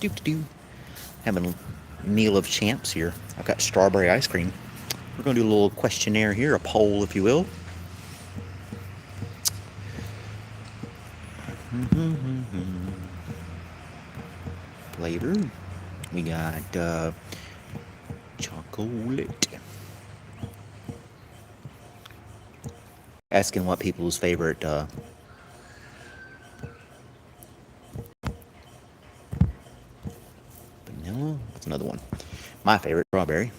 Do. Having a meal of champs here. I've got strawberry ice cream. We're going to do a little questionnaire here, a poll, if you will. Flavor. We got chocolate. Asking what people's favorite vanilla. That's another one. My favorite, strawberry.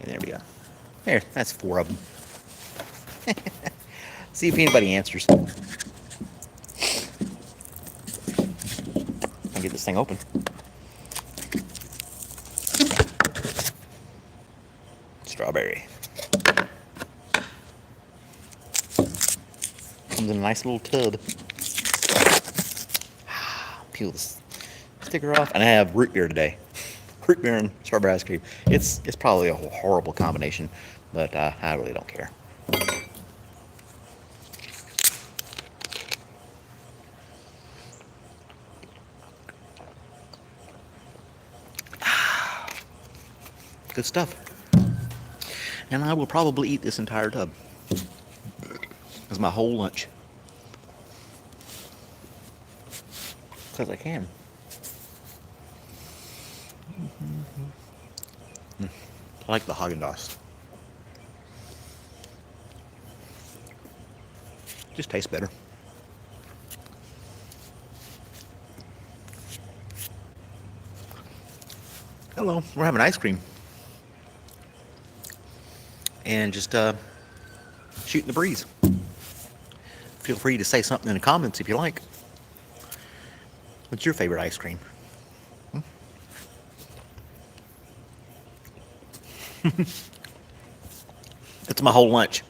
And there we go. There, that's 4 of them. See if anybody answers. I'll get this thing open. Strawberry. Comes in a nice little tub. Peel this sticker off. And I have root beer today. Root beer and strawberry ice cream. It's probably a horrible combination, but I really don't care. Good stuff. And I will probably eat this entire tub as my whole lunch. Because I can. I like the Haagen-Dazs. Just tastes better. Hello, we're having ice cream. And just shooting the breeze. Feel free to say something in the comments if you like. What's your favorite ice cream? That's my whole lunch.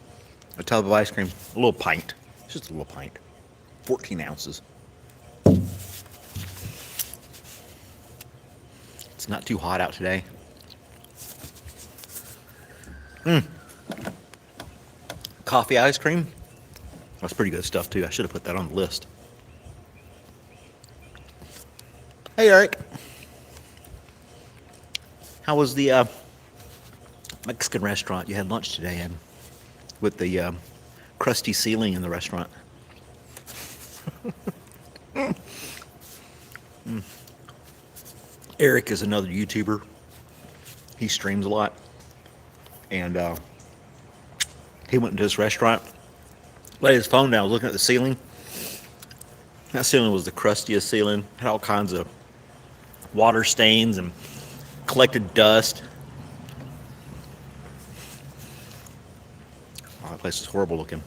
A tub of ice cream. A little pint. It's just a little pint. 14 ounces. It's not too hot out today. Coffee ice cream. That's pretty good stuff too. I should have put that on the list. Hey Eric. How was the Mexican restaurant you had lunch today in with the crusty ceiling in the restaurant? Eric is another YouTuber. He streams a lot. And he went into this restaurant, laid his phone down, was looking at the ceiling. That ceiling was the crustiest ceiling. Had all kinds of water stains and collected dust. Oh, that place is horrible looking.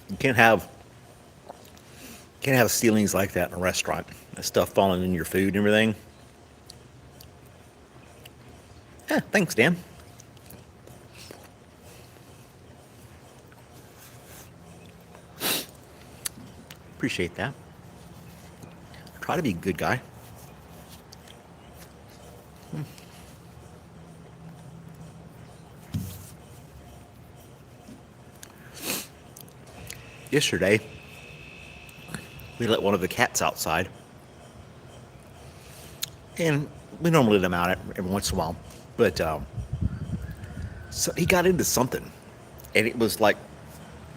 You can't have ceilings like that in a restaurant. That stuff falling in your food and everything. Yeah, thanks, Dan. Appreciate that. Try to be a good guy. Yesterday, we let one of the cats outside. And we normally let him out every once in a while. But so he got into something. And it was like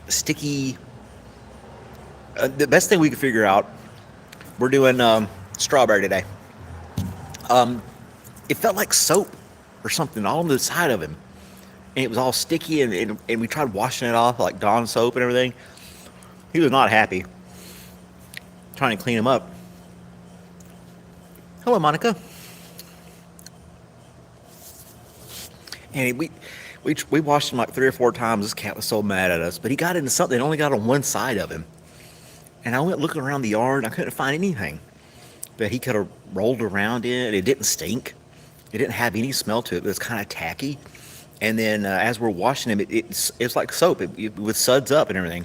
sticky. The best thing we could figure out, we're doing strawberry today. It felt like soap or something all on the side of him. And it was all sticky. And we tried washing it off like Dawn soap and everything. He was not happy. Trying to clean him up. Hello, Monica. And we washed him like 3 or 4 times. This cat was so mad at us. But he got into something. It only got on one side of him. And I went looking around the yard. I couldn't find anything that he could have rolled around in. It didn't stink. It didn't have any smell to it. It was kind of tacky. And then as we're washing him, it's like soap. It with suds up and everything.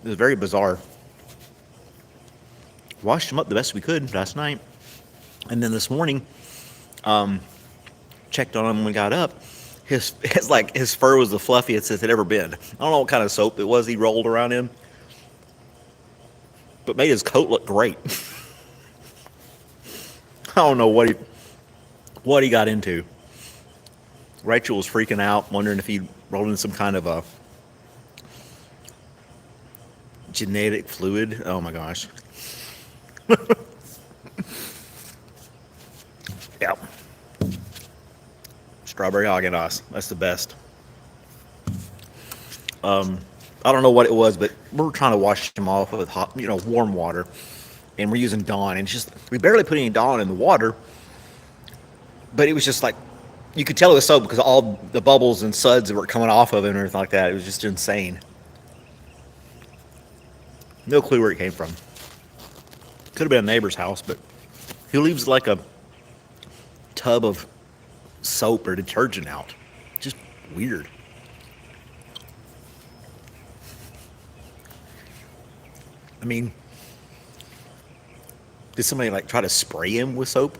It was very bizarre. Washed him up the best we could last night, and then this morning, checked on him when we got up. His fur was the fluffiest it had ever been. I don't know what kind of soap it was he rolled around in, but made his coat look great. I don't know what he got into. Rachel was freaking out, wondering if he rolled in some kind of a genetic fluid. Oh my gosh. Yep. Strawberry Haagen-Dazs. That's the best. I don't know what it was, but we're trying to wash him off with hot, warm water, and we're using Dawn, and it's just we barely put any Dawn in the water, but it was just like you could tell it was soap because all the bubbles and suds that were coming off of it and everything like that. It was just insane. No clue where it came from. Could have been a neighbor's house, but he leaves like a tub of soap or detergent out. Just weird. I mean, did somebody like try to spray him with soap?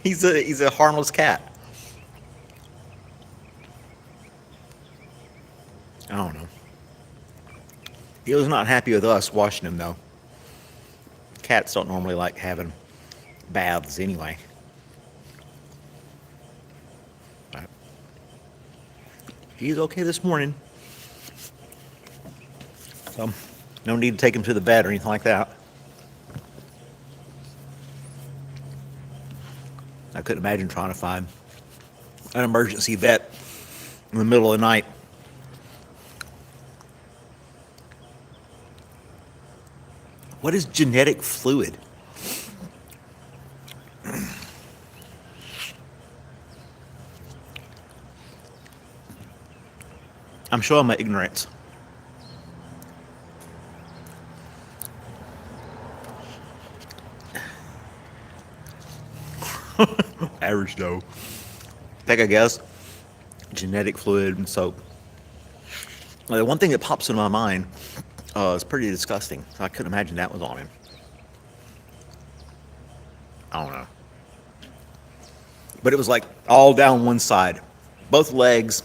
He's a harmless cat. I don't know. He was not happy with us washing him though. Cats don't normally like having baths anyway. But he's okay this morning. So no need to take him to the vet or anything like that. I couldn't imagine trying to find an emergency vet in the middle of the night. What is genetic fluid? I'm showing my ignorance. Average Joe. Take a guess. Genetic fluid and soap. The one thing that pops in my mind is pretty disgusting. I couldn't imagine that was on him. I don't know. But it was like all down one side. Both legs,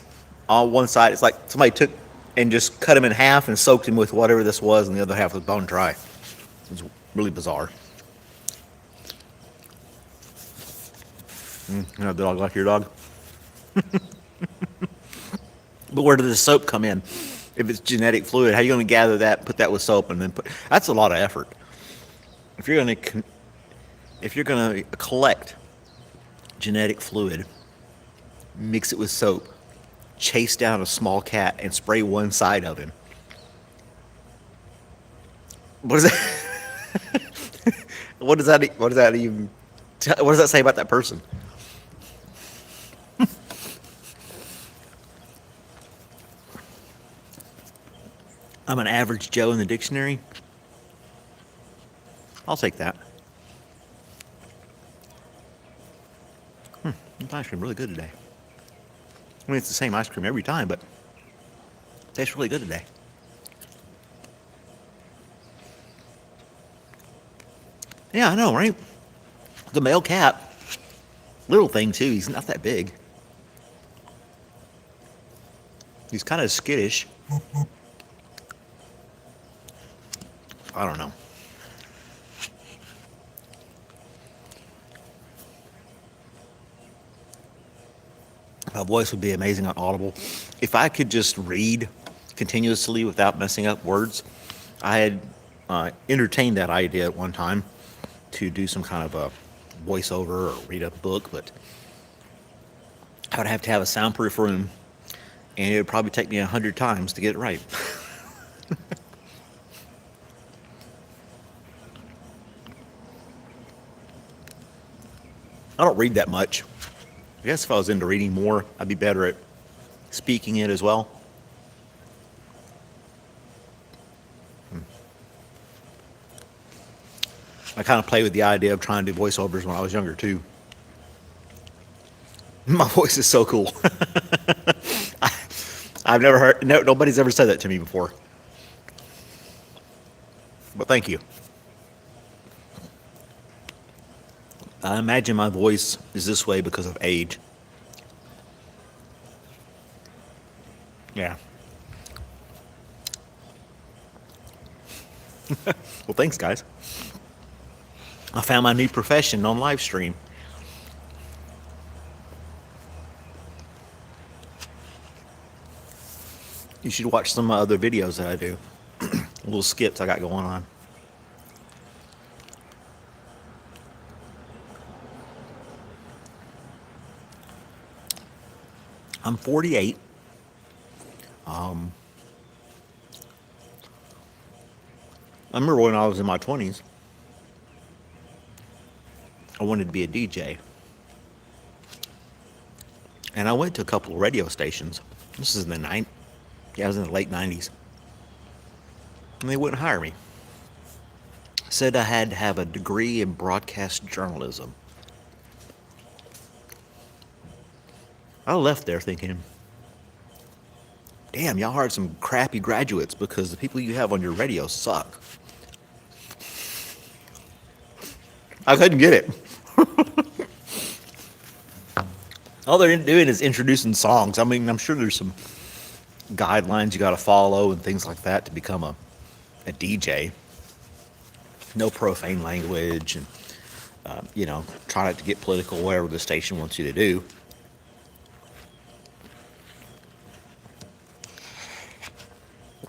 all one side. It's like somebody took and just cut him in half and soaked him with whatever this was, and the other half was bone dry. It was really bizarre. You know, dog like your dog? But where does the soap come in? If it's genetic fluid, how are you going to gather that, put that with soap, and then put? That's a lot of effort. If you're going to collect genetic fluid, mix it with soap, chase down a small cat, and spray one side of him. What is that? What does that even? What does that say about that person? I'm an average Joe in the dictionary. I'll take that. This ice cream really good today. I mean, it's the same ice cream every time, but it tastes really good today. Yeah, I know, right? The male cat, little thing too. He's not that big. He's kind of skittish. I don't know. My voice would be amazing on Audible. If I could just read continuously without messing up words, I had entertained that idea at one time to do some kind of a voiceover or read a book, but I would have to have a soundproof room, and it would probably take me 100 times to get it right. I don't read that much. I guess if I was into reading more, I'd be better at speaking it as well. I kind of played with the idea of trying to do voiceovers when I was younger too. My voice is so cool. I've never heard, nobody's ever said that to me before. But thank you. I imagine my voice is this way because of age. Yeah. Well, thanks, guys. I found my new profession on live stream. You should watch some of my other videos that I do. Little skits I got going on. I'm 48. I remember when I was in my 20s, I wanted to be a DJ. And I went to a couple of radio stations. This is in the yeah, I was in the late 90s. And they wouldn't hire me. Said I had to have a degree in broadcast journalism. I left there thinking, damn, y'all hired some crappy graduates because the people you have on your radio suck. I couldn't get it. All they're doing is introducing songs. I mean, I'm sure there's some guidelines you got to follow and things like that to become a DJ. No profane language and, try not to get political, whatever the station wants you to do.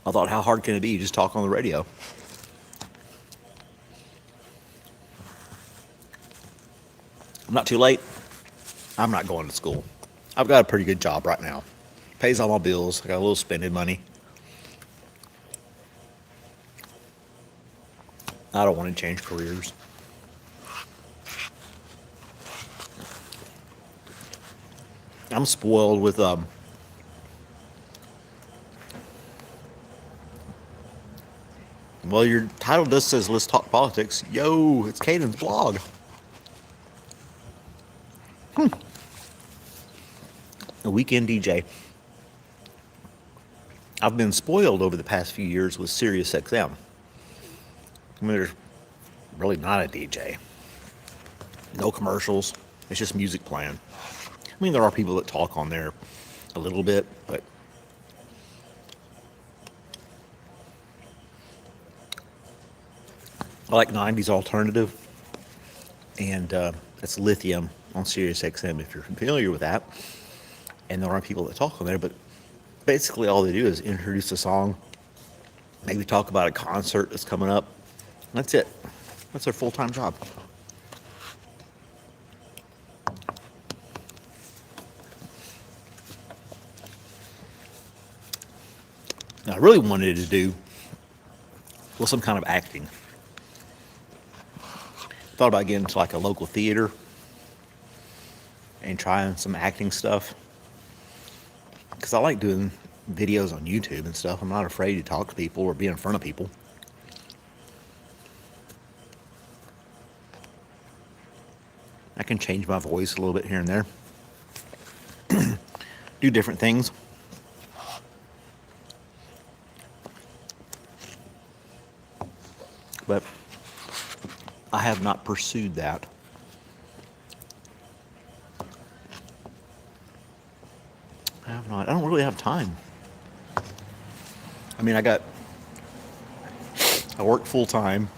I thought, how hard can it be? You just talk on the radio. I'm not too late. I'm not going to school. I've got a pretty good job right now. Pays all my bills. I got a little spending money. I don't want to change careers. I'm spoiled with well, your title just says let's talk politics. Yo, it's Caden's blog. A weekend DJ. I've been spoiled over the past few years with Sirius XM. I mean, there's really not a DJ. No commercials. It's just music playing. I mean, there are people that talk on there a little bit, but I like 90s alternative, and that's Lithium on Sirius XM if you're familiar with that. And there are people that talk on there, but basically all they do is introduce a song, maybe talk about a concert that's coming up. That's it. That's their full-time job. Now, I really wanted to do some kind of acting. Thought about getting to like a local theater and trying some acting stuff. Because I like doing videos on YouTube and stuff. I'm not afraid to talk to people or be in front of people. I can change my voice a little bit here and there. Do different things. But I have not pursued that. I have not. I don't really have time. I mean, I work full time,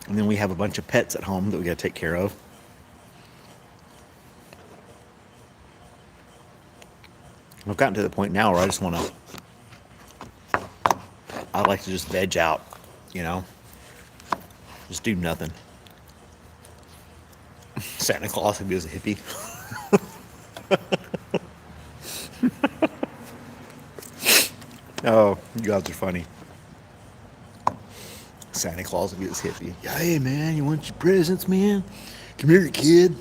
and then we have a bunch of pets at home that we got to take care of. I've gotten to the point now where I just want to, I like to just veg out, just do nothing. Santa Claus would be as a hippie. Oh, you guys are funny. Santa Claus would be his hippie. Yeah, hey man, you want your presents, man? Come here, kid.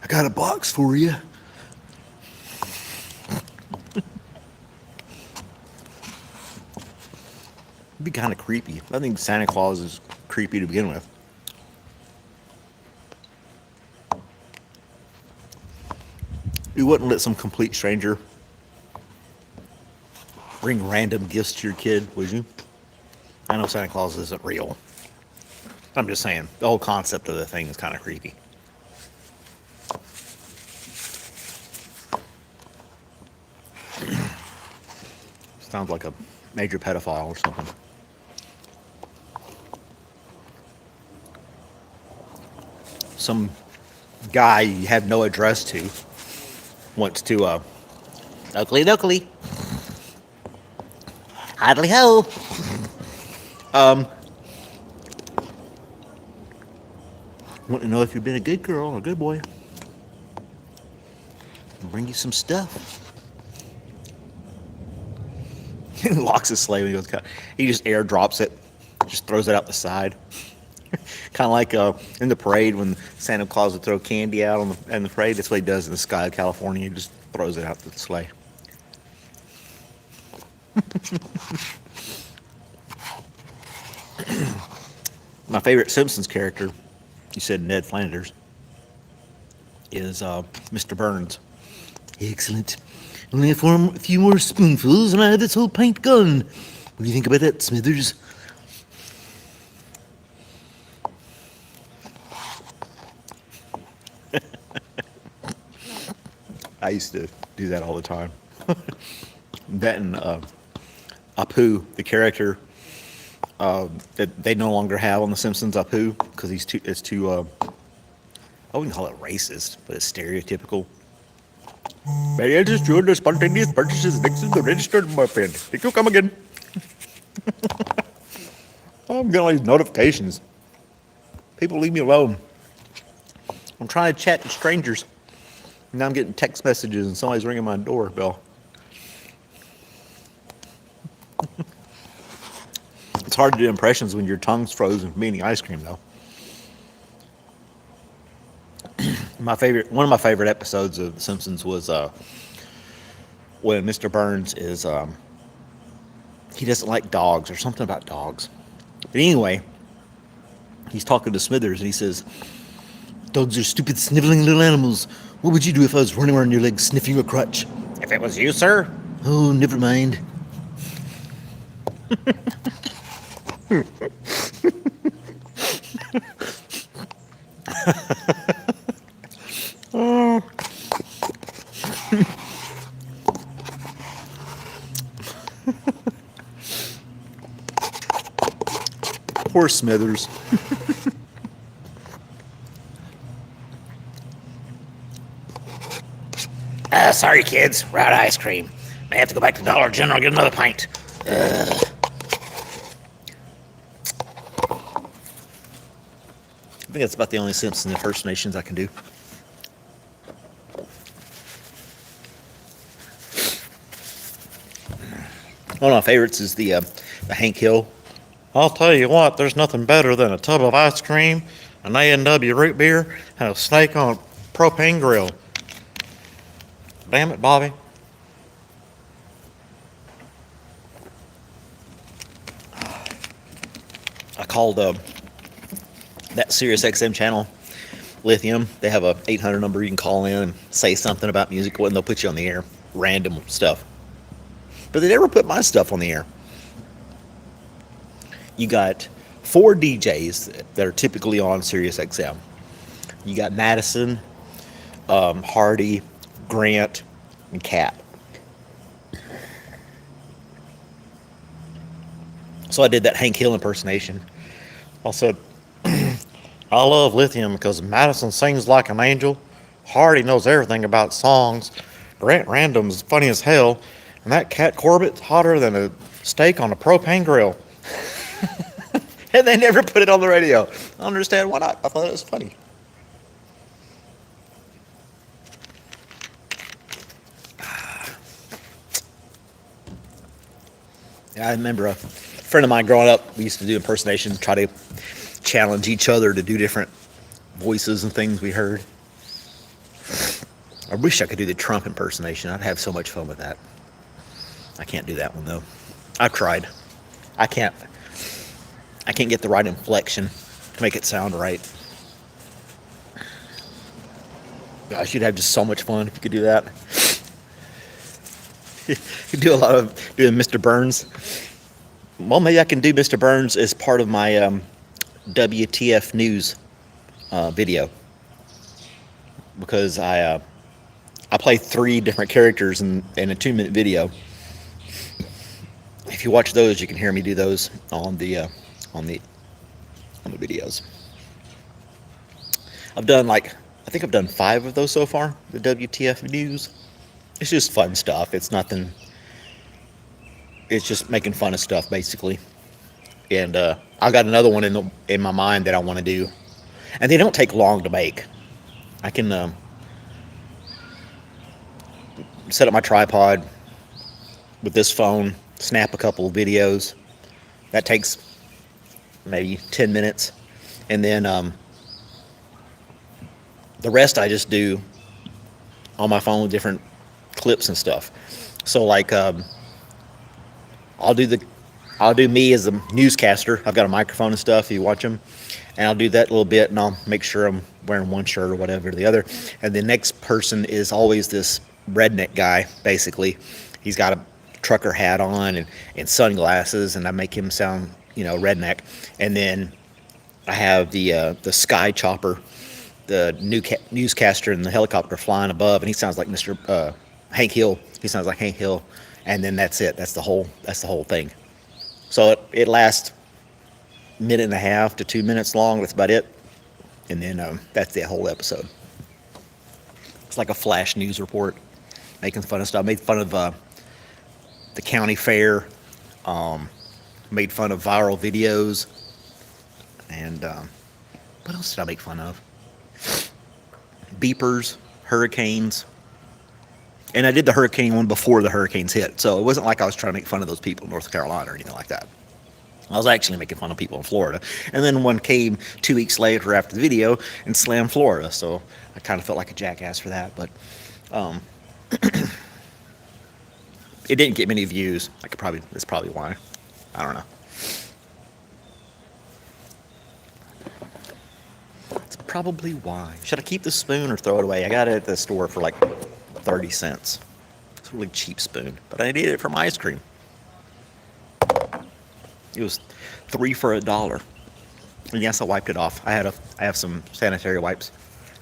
I got a box for you. It'd be kind of creepy. I think Santa Claus is creepy to begin with. You wouldn't let some complete stranger bring random gifts to your kid, would you? I know Santa Claus isn't real. I'm just saying, the whole concept of the thing is kind of creepy. Sounds like a major pedophile or something. Some guy you have no address to wants to, Oakley Dokley, idly ho. Want to know if you've been a good girl or a good boy. I'll bring you some stuff. He locks his sleigh when he goes. He just airdrops it, just throws it out the side. Kind of like in the parade when Santa Claus would throw candy out in the parade. That's what he does in the sky of California. He just throws it out the sleigh. My favorite Simpsons character, you said Ned Flanders, is Mr. Burns. Excellent. Only a few more spoonfuls and I have this whole pint gone. What do you think about that, Smithers? I used to do that all the time. That and Apu, the character that they no longer have on The Simpsons, Apu, because it's too, I wouldn't call it racist, but it's stereotypical. May I just join the spontaneous purchases next to the registered muffin? Did you come again? I'm getting all these notifications. People leave me alone. I'm trying to chat to strangers. Now I'm getting text messages and somebody's ringing my doorbell. It's hard to do impressions when your tongue's frozen from eating ice cream, though. One of my favorite episodes of The Simpsons was when Mr. Burns is he doesn't like dogs or something about dogs. But anyway, he's talking to Smithers and he says, "Dogs are stupid, sniveling little animals. What would you do if I was running around your legs sniffing your crotch?" "If it was you, sir?" "Oh, never mind." Poor Smithers. Sorry, kids. We're out of ice cream. May have to go back to Dollar General and get another pint. I think that's about the only Simpson impersonations I can do. One of my favorites is the Hank Hill. "I'll tell you what, there's nothing better than a tub of ice cream, an A&W root beer, and a steak on a propane grill." Damn it, Bobby. I called that Sirius XM channel, Lithium. They have a 800 number you can call in and say something about music, and they'll put you on the air. Random stuff. But they never put my stuff on the air. You got 4 DJs that are typically on Sirius XM. You got Madison, Hardy, Grant, and Cat. So I did that Hank Hill impersonation. I said, "I love Lithium because Madison sings like an angel. Hardy knows everything about songs. Grant Random's funny as hell. And that Cat Corbett's hotter than a steak on a propane grill." And they never put it on the radio. I don't understand why not. I thought it was funny. I remember a friend of mine growing up, we used to do impersonations, try to challenge each other to do different voices and things we heard. I wish I could do the Trump impersonation. I'd have so much fun with that. I can't do that one, though. I've tried. I can't get the right inflection to make it sound right. Gosh, you'd have just so much fun if you could do that. You could do a lot of doing Mr. Burns. Well, maybe I can do Mr. Burns as part of my WTF news video, because I play 3 different characters in a 2-minute video. If you watch those, you can hear me do those on the videos. I've done I think I've done 5 of those so far. The WTF news. It's just fun stuff. It's nothing. It's just making fun of stuff basically. And I got another one in my mind that I want to do, and they don't take long to make. I can set up my tripod with this phone, snap a couple of videos. That takes maybe 10 minutes, and then the rest I just do on my phone with different clips and stuff. So I'll do me as a newscaster. I've got a microphone and stuff. You watch them, and I'll do that a little bit, and I'll make sure I'm wearing one shirt or whatever or the other. And the next person is always this redneck guy. Basically, he's got a trucker hat on and sunglasses, and I make him sound redneck. And then I have the sky chopper, the newscaster in the helicopter flying above, and he sounds like Mr. Hank Hill. He sounds like Hank Hill, and then that's it. That's the whole thing. So it lasts a minute and a half to 2 minutes long. That's about it, and then that's the whole episode. It's like a flash news report, making fun of stuff. I made fun of the county fair, made fun of viral videos, and what else did I make fun of? Beepers, hurricanes. And I did the hurricane one before the hurricanes hit, so it wasn't like I was trying to make fun of those people in North Carolina or anything like that. I was actually making fun of people in Florida. And then one came 2 weeks later after the video and slammed Florida, so I kind of felt like a jackass for that. But it didn't get many views. That's probably why. I don't know. It's probably why. Should I keep the spoon or throw it away? I got it at the store for 30 cents. It's a really cheap spoon, but I needed it for my ice cream. It was 3 for $1. And yes, I wiped it off. I have some sanitary wipes.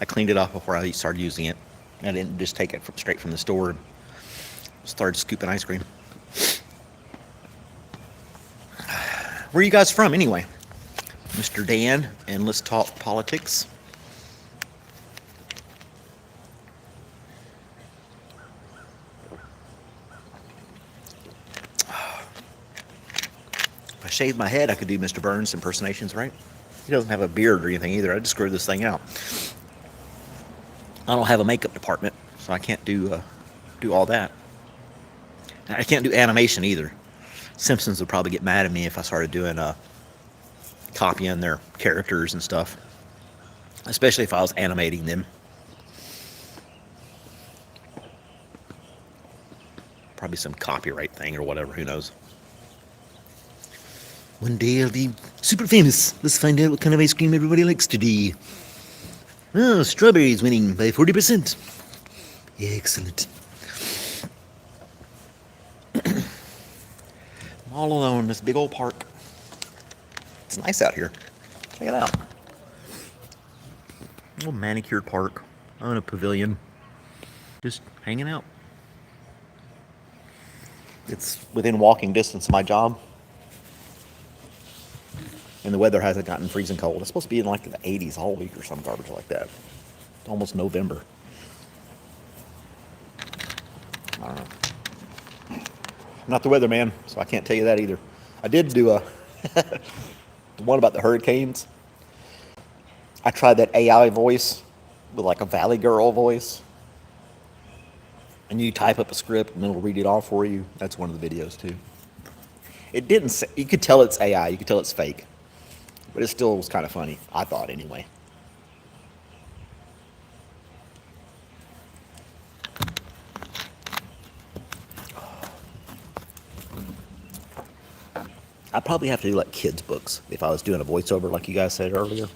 I cleaned it off before I started using it. I didn't just take it straight from the store and started scooping ice cream. Where are you guys from anyway? Mr. Dan, and let's talk politics. If I shaved my head, I could do Mr. Burns impersonations, right? He doesn't have a beard or anything either. I just grew this thing out. I don't have a makeup department, so I can't do all that. I can't do animation either. Simpsons would probably get mad at me if I started doing copying their characters and stuff, especially if I was animating them. Probably some copyright thing or whatever, who knows. One day I'll be super famous. Let's find out what kind of ice cream everybody likes today. Oh, strawberries winning by 40%. Excellent. I'm all alone in this big old park. It's nice out here. Check it out. A little manicured park on a pavilion. Just hanging out. It's within walking distance of my job. And the weather hasn't gotten freezing cold. It's supposed to be in the 80s all week or some garbage like that. It's almost November. I don't know. I'm not the weatherman, so I can't tell you that either. I did do the one about the hurricanes. I tried that AI voice with a Valley Girl voice. And you type up a script and it'll read it all for you. That's one of the videos too. It didn't say, you could tell it's AI, you could tell it's fake. But it still was kind of funny, I thought anyway. I'd probably have to do kids' books if I was doing a voiceover like you guys said earlier.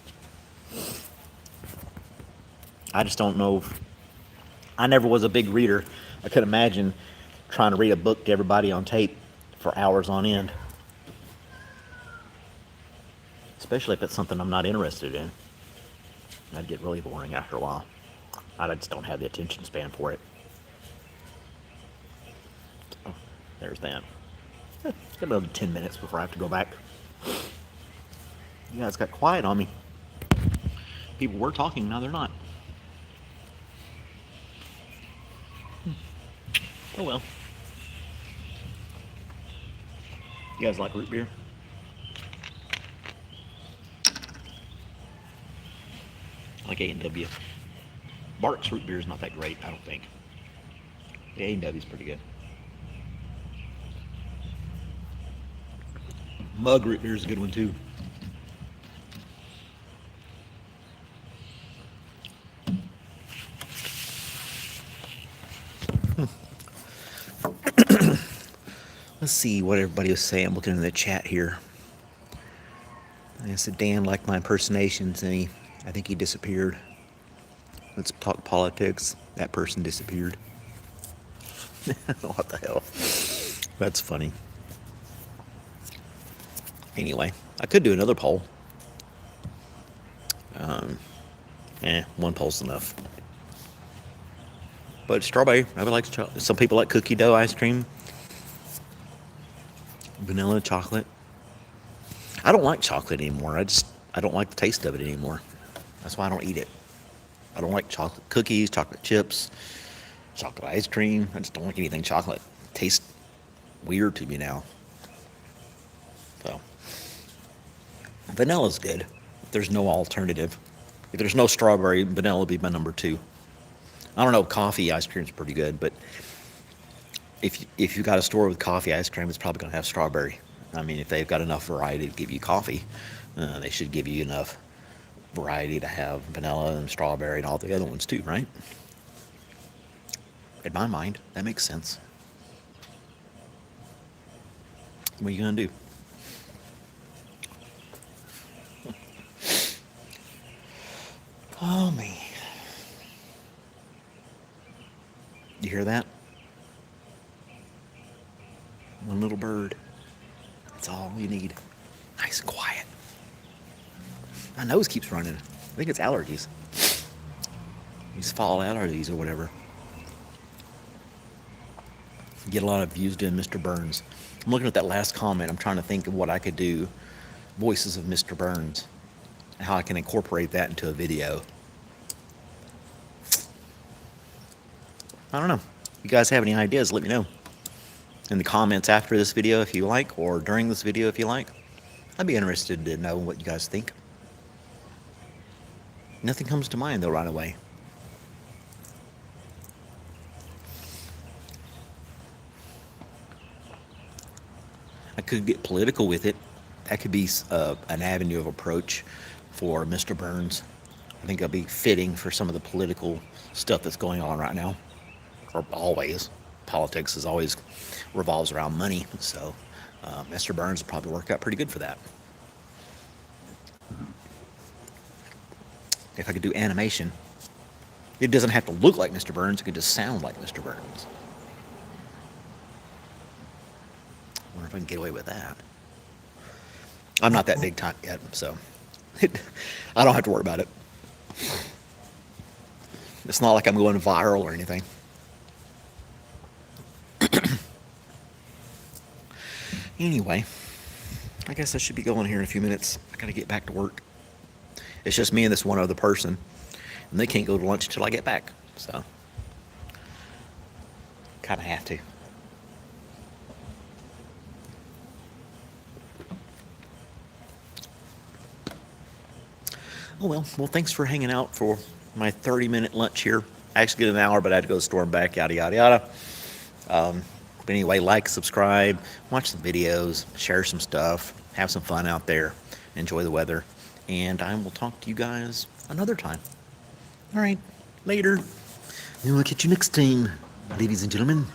I just don't know. I never was a big reader. I could imagine trying to read a book to everybody on tape for hours on end. especially if it's something I'm not interested in. That'd get really boring after a while. I just don't have the attention span for it. Oh, there's that. It's got another 10 minutes before I have to go back. You guys got quiet on me. People were talking, now they're not. Oh well. You guys like root beer? I like A&W. Barks root beer is not that great, I don't think. The A&W is pretty good. Mug root beer is a good one too. Let's see what everybody was saying. I'm looking in the chat here. I said Dan liked my impersonations, and I think he disappeared. Let's talk politics. That person disappeared. What the hell? That's funny. Anyway, I could do another poll. One poll's enough. But strawberry, I would like some people like cookie dough ice cream. Vanilla chocolate. I don't like chocolate anymore. I don't like the taste of it anymore. That's why I don't eat it. I don't like chocolate cookies, chocolate chips, chocolate ice cream. I just don't like anything chocolate. It tastes weird to me now. So vanilla's good. There's no alternative. If there's no strawberry, vanilla would be my number 2. I don't know, coffee ice cream is pretty good, but if you got a store with coffee ice cream, it's probably going to have strawberry. I mean, if they've got enough variety to give you coffee, they should give you enough variety to have vanilla and strawberry and all the other ones too, right? In my mind, that makes sense. What are you going to do? Oh, man. You hear that? One little bird. That's all you need. Nice and quiet. My nose keeps running. I think it's allergies. These fall allergies or whatever. Get a lot of views doing Mr. Burns. I'm looking at that last comment. I'm trying to think of what I could do. Voices of Mr. Burns. How I can incorporate that into a video. I don't know. You guys have any ideas, let me know. In the comments after this video if you like, or during this video if you like. I'd be interested to know what you guys think. Nothing comes to mind though right away. I could get political with it. That could be an avenue of approach for Mr. Burns. I think it'll be fitting for some of the political stuff that's going on right now. Or always. Politics is always revolves around money. So Mr. Burns will probably work out pretty good for that. If I could do animation, it doesn't have to look like Mr. Burns. It could just sound like Mr. Burns. I wonder if I can get away with that. I'm not that big time yet, so I don't have to worry about it. It's not like I'm going viral or anything. Anyway, I guess I should be going here in a few minutes. I gotta get back to work. It's just me and this one other person, and they can't go to lunch until I get back, so kind of have to. Oh well, thanks for hanging out for my 30-minute lunch here. I actually get an hour, but I had to go to the store and back, yada, yada, yada. But anyway, like, subscribe, watch some videos, share some stuff, have some fun out there, enjoy the weather, and I will talk to you guys another time. All right, later. We'll catch you next time, ladies and gentlemen.